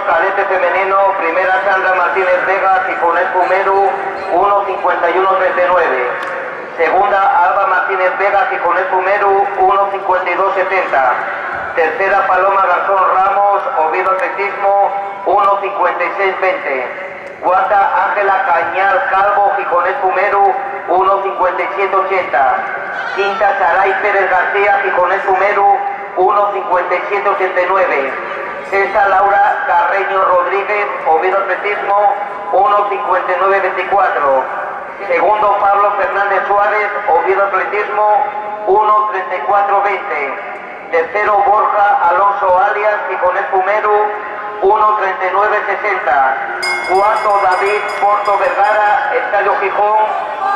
cadete femenino, primera Sandra Martínez Vega, Gijonet Pumeru, 1.51.39. Segunda Alba Martínez Vega, Gijonet Pumeru, 1.52.70. Tercera Paloma Garzón Ramos, Oviedo Atletismo, 1.56.20. Cuarta Ángela Cañal Calvo, Gijonet Pumeru, 1.57.80. Quinta Saray Pérez García, Gijonet Pumeru, 1.57.89. Sexta Laura Carreño Rodríguez, Oviedo Atletismo, 1.59.24. Segundo Pablo Fernández Suárez, Oviedo Atletismo, 1.34.20. Tercero Borja Alonso Alias, Gijonet Pumeru, 1.39.60. Cuarto David Porto Vergara, Estadio Gijón,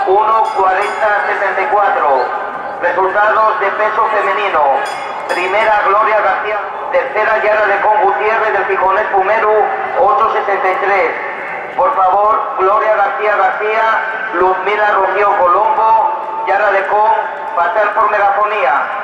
1.40.74. Resultados de peso femenino. Primera Gloria García, tercera Yara Lecón Gutiérrez del Gijonet Pumeru, 8.63. Por favor, Gloria García, Luzmila Rocío Colombo, Yara Lecón, pasar por megafonía.